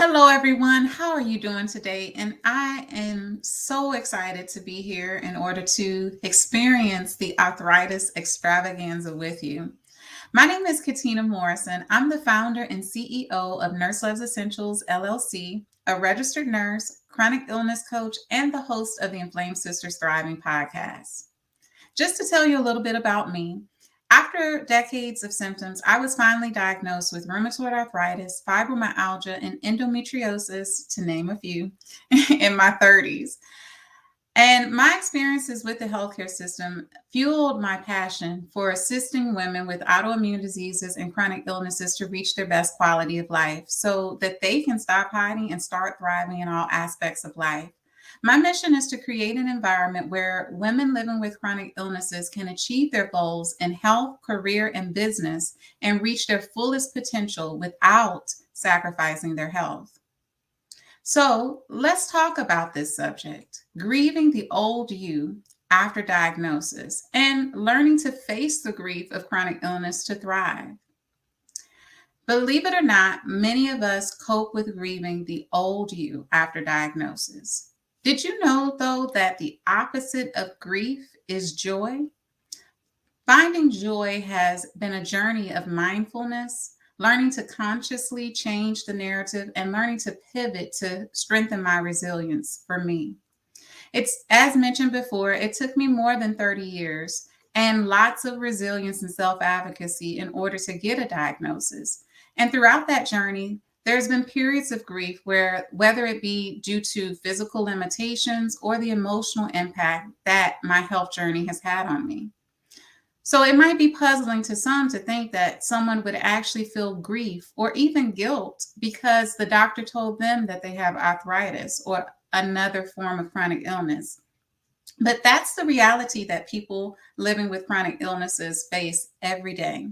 Hello, everyone. How are you doing today? And I am so excited to be here in order to experience the arthritis extravaganza with you. My name is Catina Morrison. I'm the founder and CEO of Nurse Loves Essentials LLC, a registered nurse, chronic illness coach, and the host of the Inflamed Sisters Thriving podcast. Just to tell you a little bit about me, after decades of symptoms, I was finally diagnosed with rheumatoid arthritis, fibromyalgia, and endometriosis, to name a few, in my 30s. And my experiences with the healthcare system fueled my passion for assisting women with autoimmune diseases and chronic illnesses to reach their best quality of life so that they can stop hiding and start thriving in all aspects of life. My mission is to create an environment where women living with chronic illnesses can achieve their goals in health, career, and business and reach their fullest potential without sacrificing their health. So let's talk about this subject, grieving the old you after diagnosis and learning to face the grief of chronic illness to thrive. Believe it or not, many of us cope with grieving the old you after diagnosis. Did you know, though, that the opposite of grief is joy? Finding joy has been a journey of mindfulness, learning to consciously change the narrative and learning to pivot to strengthen my resilience for me. It's as mentioned before, it took me more than 30 years and lots of resilience and self advocacy in order to get a diagnosis. And throughout that journey, there's been periods of grief where, whether it be due to physical limitations or the emotional impact that my health journey has had on me. So it might be puzzling to some to think that someone would actually feel grief or even guilt because the doctor told them that they have arthritis or another form of chronic illness. But that's the reality that people living with chronic illnesses face every day.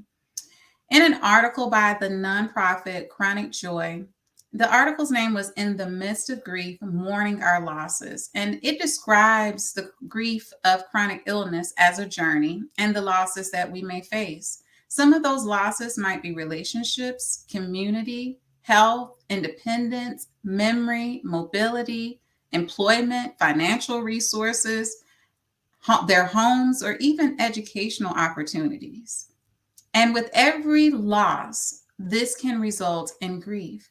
In an article by the nonprofit Chronic Joy, the article's name was In the Midst of Grief, Mourning Our Losses. And it describes the grief of chronic illness as a journey and the losses that we may face. Some of those losses might be relationships, community, health, independence, memory, mobility, employment, financial resources, their homes, or even educational opportunities. And with every loss, this can result in grief.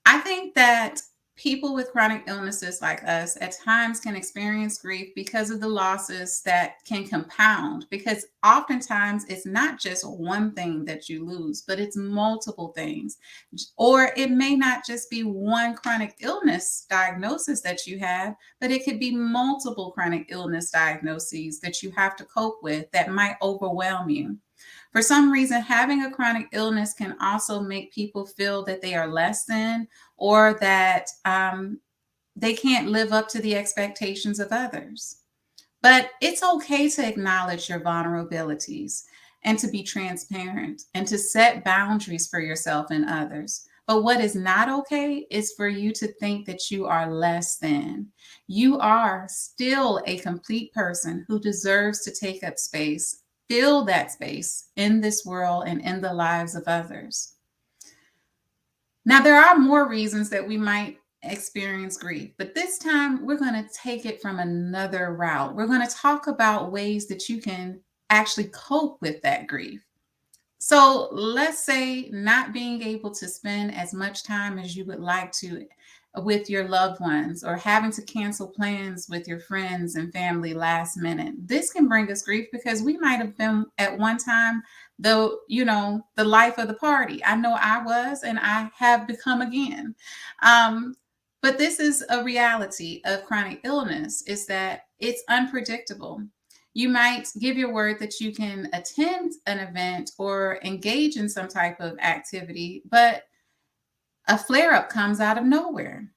I think that people with chronic illnesses like us at times can experience grief because of the losses that can compound. Because oftentimes it's not just one thing that you lose, but it's multiple things. Or it may not just be one chronic illness diagnosis that you have, but it could be multiple chronic illness diagnoses that you have to cope with that might overwhelm you. For some reason, having a chronic illness can also make people feel that they are less than or that they can't live up to the expectations of others. But it's okay to acknowledge your vulnerabilities and to be transparent and to set boundaries for yourself and others. But what is not okay is for you to think that you are less than. You are still a complete person who deserves to take up space, fill that space in this world and in the lives of others. Now, there are more reasons that we might experience grief, but this time we're going to take it from another route. We're going to talk about ways that you can actually cope with that grief. So, let's say not being able to spend as much time as you would like to with your loved ones or having to cancel plans with your friends and family last minute. This can bring us grief because we might have been at one time the life of the party. I know I was and I have become again. Um, but this is a reality of chronic illness is that it's unpredictable. You might give your word that you can attend an event or engage in some type of activity, but a flare up comes out of nowhere.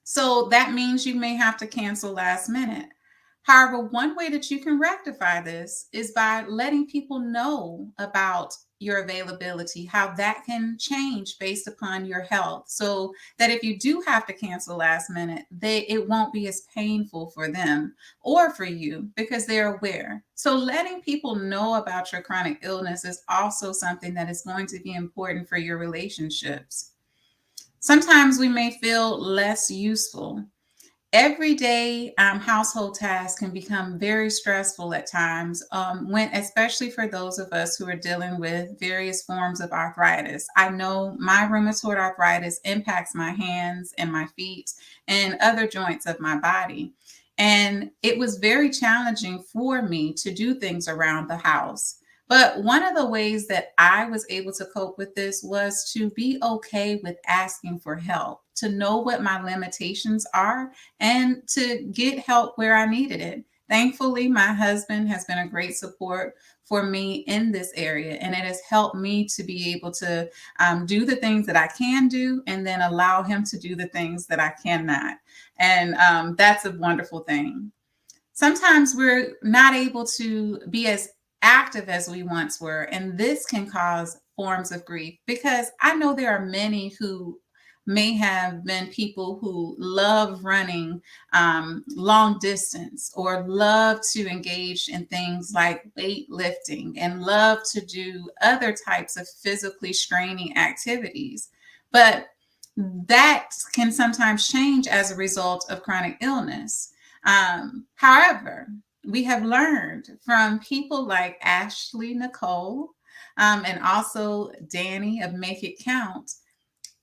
So that means you may have to cancel last minute. However, one way that you can rectify this is by letting people know about your availability, how that can change based upon your health. So that if you do have to cancel last minute, it won't be as painful for them or for you because they're aware. So letting people know about your chronic illness is also something that is going to be important for your relationships. Sometimes we may feel less useful. Everyday household tasks can become very stressful at times, when, especially for those of us who are dealing with various forms of arthritis. I know my rheumatoid arthritis impacts my hands and my feet and other joints of my body. And it was very challenging for me to do things around the house. But one of the ways that I was able to cope with this was to be okay with asking for help, to know what my limitations are, and to get help where I needed it. Thankfully, my husband has been a great support for me in this area, and it has helped me to be able to do the things that I can do and then allow him to do the things that I cannot. And that's a wonderful thing. Sometimes we're not able to be as active as we once were, and this can cause forms of grief because I know there are many who may have been people who love running long distance or love to engage in things like weightlifting and love to do other types of physically straining activities. But that can sometimes change as a result of chronic illness. However, we have learned from people like Ashley Nicole, and also Danny of Make It Count,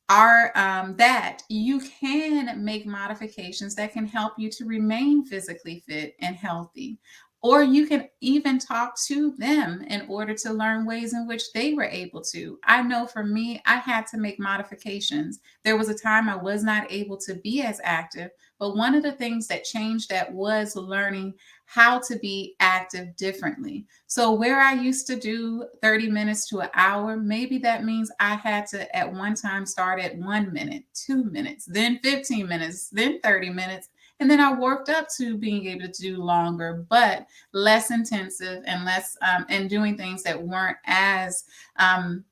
are that you can make modifications that can help you to remain physically fit and healthy. Or you can even talk to them in order to learn ways in which they were able to. I know for me, I had to make modifications. There was a time I was not able to be as active, but one of the things that changed that was learning how to be active differently. So, where I used to do 30 minutes to an hour, maybe that means I had to at one time start at 1 minute, 2 minutes, then 15 minutes, then 30 minutes. And then I worked up to being able to do longer, but less intensive and less, and doing things that weren't as um,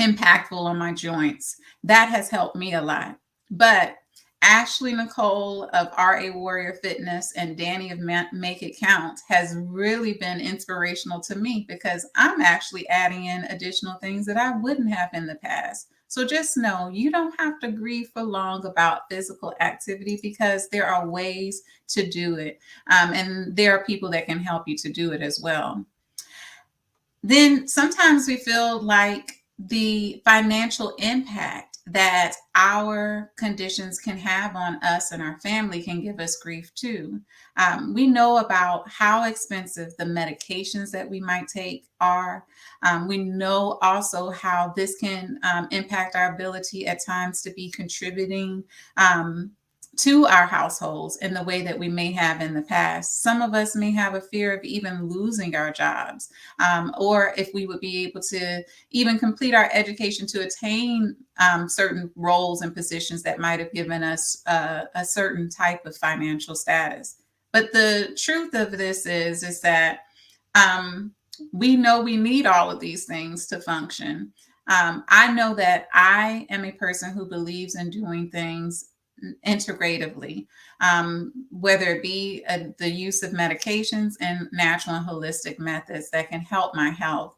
impactful on my joints. That has helped me a lot. But Ashley Nicole of RA Warrior Fitness and Danny of Make It Count has really been inspirational to me because I'm actually adding in additional things that I wouldn't have in the past. So just know you don't have to grieve for long about physical activity because there are ways to do it. And there are people that can help you to do it as well. Then sometimes we feel like the financial impact that our conditions can have on us and our family can give us grief too. We know about how expensive the medications that we might take are. We know also how this can impact our ability at times to be contributing to our households in the way that we may have in the past. Some of us may have a fear of even losing our jobs, or if we would be able to even complete our education to attain certain roles and positions that might have given us a certain type of financial status. But the truth of this is that um, we know we need all of these things to function. I know that I am a person who believes in doing things integratively, whether it be the use of medications and natural and holistic methods that can help my health.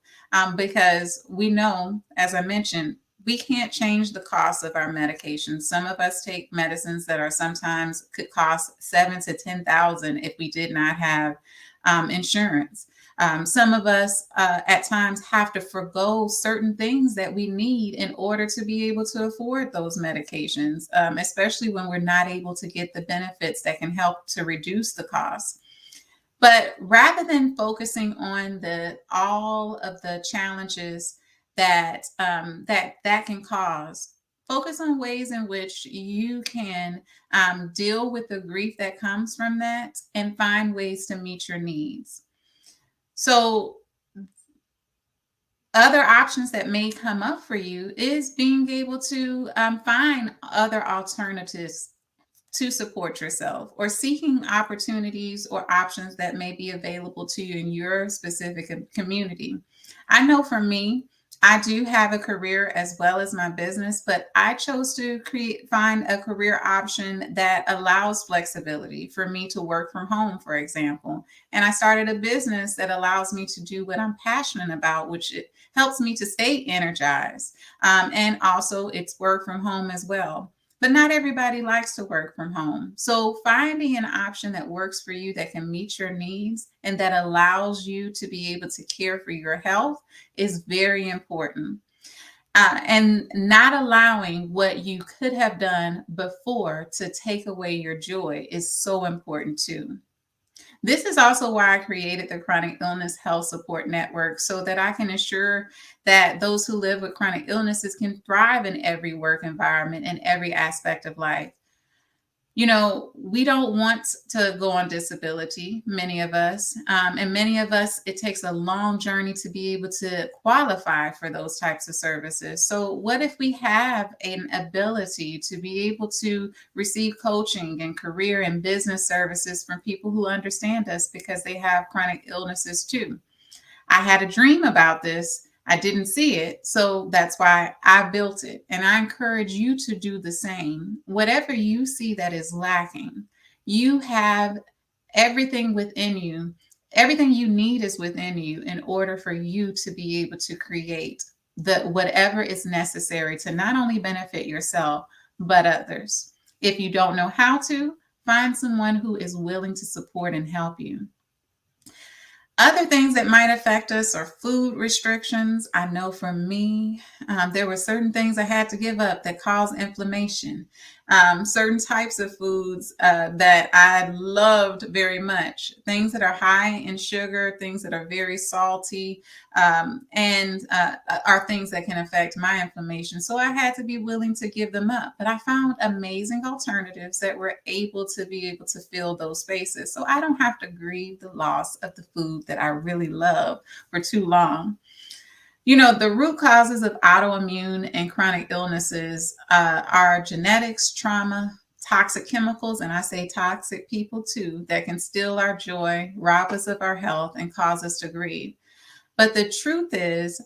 Because we know, as I mentioned, we can't change the cost of our medications. Some of us take medicines that are sometimes could cost 7 to 10,000 if we did not have insurance. Some of us at times have to forego certain things that we need in order to be able to afford those medications, especially when we're not able to get the benefits that can help to reduce the cost. But rather than focusing on the all of the challenges that that can cause, focus on ways in which you can deal with the grief that comes from that and find ways to meet your needs. So, other options that may come up for you is being able to find other alternatives to support yourself or seeking opportunities or options that may be available to you in your specific community. I know for me, I do have a career as well as my business, but I chose to find a career option that allows flexibility for me to work from home, for example. And I started a business that allows me to do what I'm passionate about, which it helps me to stay energized. And also, it's work from home as well. But not everybody likes to work from home. So, finding an option that works for you, that can meet your needs, and that allows you to be able to care for your health is very important. And not allowing what you could have done before to take away your joy is so important too. This is also why I created the Chronic Illness Health Support Network, so that I can ensure that those who live with chronic illnesses can thrive in every work environment and every aspect of life. We don't want to go on disability, many of us. And many of us, it takes a long journey to be able to qualify for those types of services. So, what if we have an ability to be able to receive coaching and career and business services from people who understand us because they have chronic illnesses too? I had a dream about this. I didn't see it. So that's why I built it. And I encourage you to do the same. Whatever you see that is lacking, you have everything within you. Everything you need is within you in order for you to be able to create the whatever is necessary to not only benefit yourself, but others. If you don't know how to, find someone who is willing to support and help you. Other things that might affect us are food restrictions. I know for me, there were certain things I had to give up that cause inflammation. Certain types of foods that I loved very much, things that are high in sugar, things that are very salty, and are things that can affect my inflammation. So I had to be willing to give them up. But I found amazing alternatives that were able to fill those spaces. So I don't have to grieve the loss of the food that I really love for too long. The root causes of autoimmune and chronic illnesses are genetics, trauma, toxic chemicals, and I say toxic people too, that can steal our joy, rob us of our health, and cause us to grieve. But the truth is,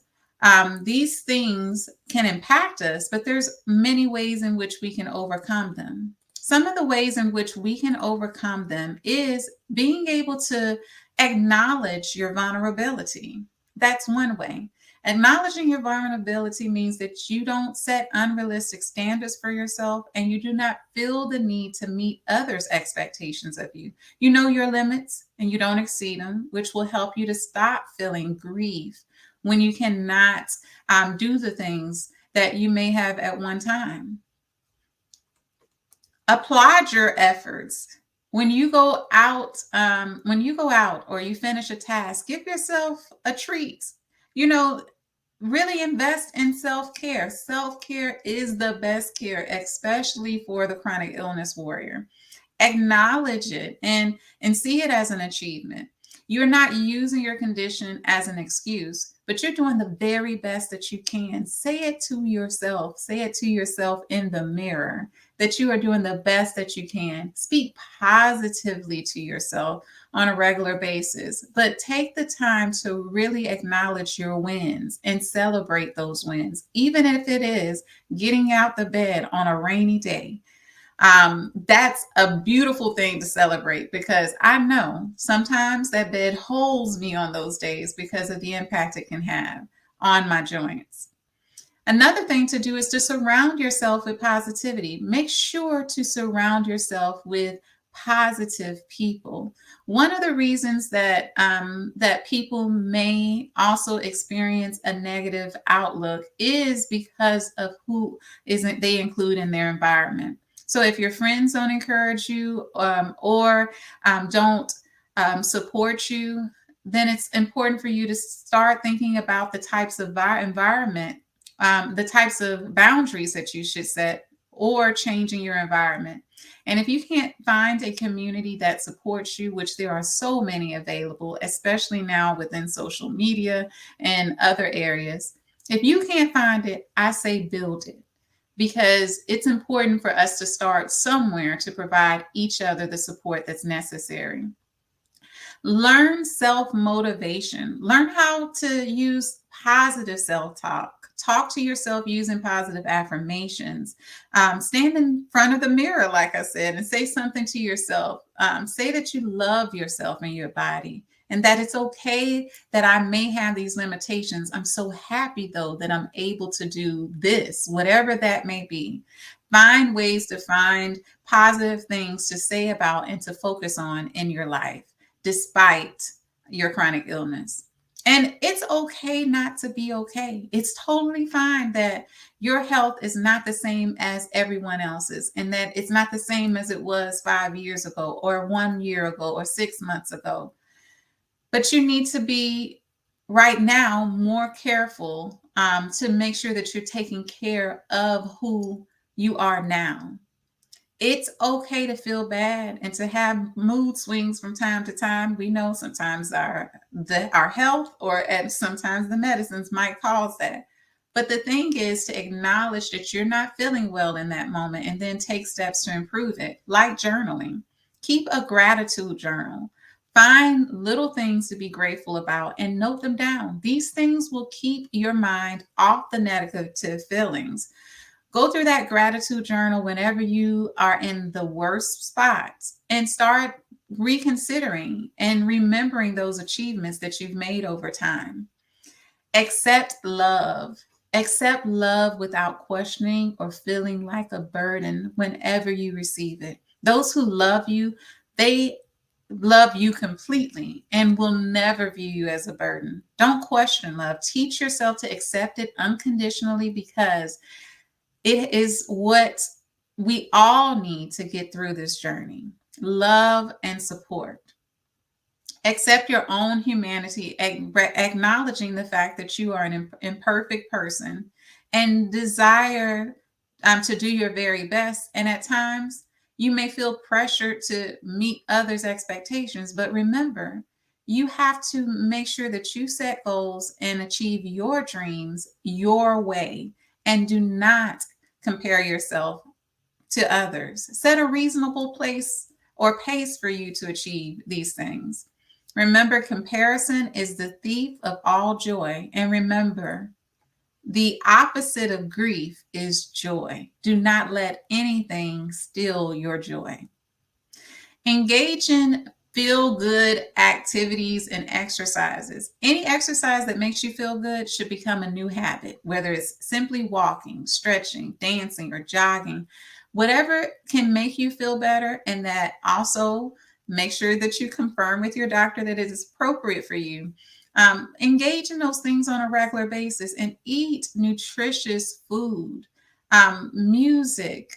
these things can impact us, but there's many ways in which we can overcome them. Some of the ways in which we can overcome them is being able to acknowledge your vulnerability. That's one way. Acknowledging your vulnerability means that you don't set unrealistic standards for yourself and you do not feel the need to meet others' expectations of you. You know your limits and you don't exceed them, which will help you to stop feeling grief when you cannot do the things that you may have at one time. Applaud your efforts. When you go out or you finish a task, give yourself a treat. You know, really invest in self-care. Self-care is the best care, especially for the chronic illness warrior. Acknowledge it and see it as an achievement. You're not using your condition as an excuse, but you're doing the very best that you can. Say it to yourself. Say it to yourself in the mirror that you are doing the best that you can. Speak positively to yourself on a regular basis, but take the time to really acknowledge your wins and celebrate those wins, even if it is getting out the bed on a rainy day. That's a beautiful thing to celebrate because I know sometimes that bed holds me on those days because of the impact it can have on my joints. Another thing to do is to surround yourself with positivity. Make sure to surround yourself with positive people. One of the reasons that people may also experience a negative outlook is because of who isn't they include in their environment. So if your friends don't encourage you or don't support you, then it's important for you to start thinking about the types of environment, the types of boundaries that you should set or changing your environment. And if you can't find a community that supports you, which there are so many available, especially now within social media and other areas, if you can't find it, I say build it because it's important for us to start somewhere to provide each other the support that's necessary. Learn self motivation. Learn how to use positive self-talk. Talk to yourself using positive affirmations. Stand in front of the mirror, like I said, and say something to yourself. Say that you love yourself and your body, and that it's okay that I may have these limitations. I'm so happy, though, that I'm able to do this, whatever that may be. Find ways to find positive things to say about and to focus on in your life, despite your chronic illness. And it's okay not to be okay. It's totally fine that your health is not the same as everyone else's, and that it's not the same as it was 5 years ago, or 1 year ago, or 6 months ago. But you need to be right now more careful to make sure that you're taking care of who you are now. It's okay to feel bad and to have mood swings from time to time. We know sometimes our health, or and sometimes the medicines might cause that. But the thing is to acknowledge that you're not feeling well in that moment, and then take steps to improve it, like journaling. Keep a gratitude journal. Find little things to be grateful about and note them down. These things will keep your mind off the negative feelings. Go through that gratitude journal whenever you are in the worst spots, and start reconsidering and remembering those achievements that you've made over time. Accept love. Accept love without questioning or feeling like a burden whenever you receive it. Those who love you, they love you completely and will never view you as a burden. Don't question love. Teach yourself to accept it unconditionally, because it is what we all need to get through this journey. Love and support. Accept your own humanity, acknowledging the fact that you are an imperfect person, and desire to do your very best. And at times, you may feel pressured to meet others' expectations. But remember, you have to make sure that you set goals and achieve your dreams your way, and do not compare yourself to others. Set a reasonable place or pace for you to achieve these things. Remember, comparison is the thief of all joy. And remember, the opposite of grief is joy. Do not let anything steal your joy. Engage in feel good activities and exercises. Any exercise that makes you feel good should become a new habit, whether it's simply walking, stretching, dancing, or jogging. Whatever can make you feel better, and that also make sure that you confirm with your doctor that it is appropriate for you. Engage in those things on a regular basis, and eat nutritious food. Music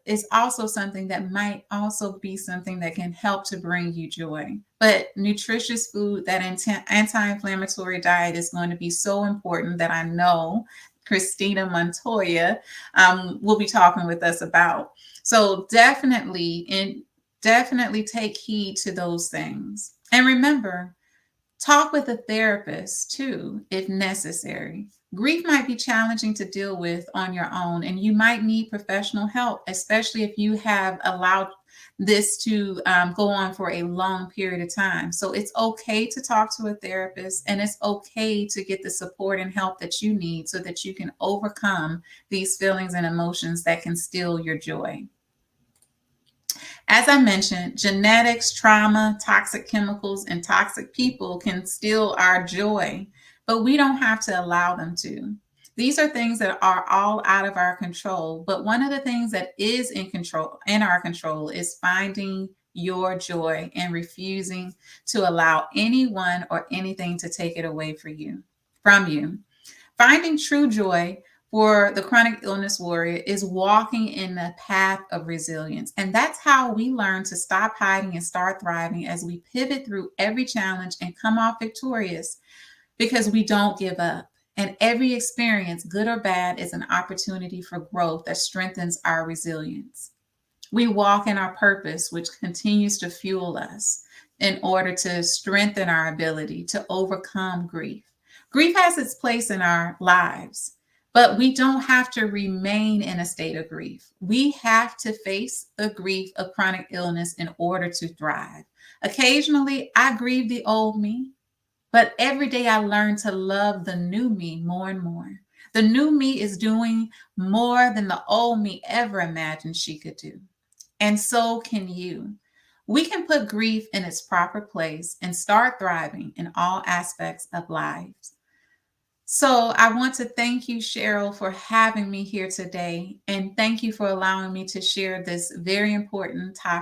is also something that might also be something that can help to bring you joy. But nutritious food, that anti-inflammatory diet, is going to be so important, that I know Christina Montoya will be talking with us about. So definitely take heed to those things. And remember, talk with a therapist too, if necessary. Grief might be challenging to deal with on your own, and you might need professional help, especially if you have allowed this to go on for a long period of time. So it's okay to talk to a therapist, and it's okay to get the support and help that you need, so that you can overcome these feelings and emotions that can steal your joy. As I mentioned, genetics, trauma, toxic chemicals, and toxic people can steal our joy, but we don't have to allow them to. These are things that are all out of our control. But one of the things that is in our control, is finding your joy and refusing to allow anyone or anything to take it away from you. Finding true joy for the chronic illness warrior is walking in the path of resilience. And that's how we learn to stop hiding and start thriving, as we pivot through every challenge and come off victorious, because we don't give up. And every experience, good or bad, is an opportunity for growth that strengthens our resilience. We walk in our purpose, which continues to fuel us in order to strengthen our ability to overcome grief. Grief has its place in our lives, but we don't have to remain in a state of grief. We have to face the grief of chronic illness in order to thrive. Occasionally, I grieve the old me. But every day I learn to love the new me more and more. The new me is doing more than the old me ever imagined she could do. And so can you. We can put grief in its proper place and start thriving in all aspects of lives. So I want to thank you, Cheryl, for having me here today. And thank you for allowing me to share this very important topic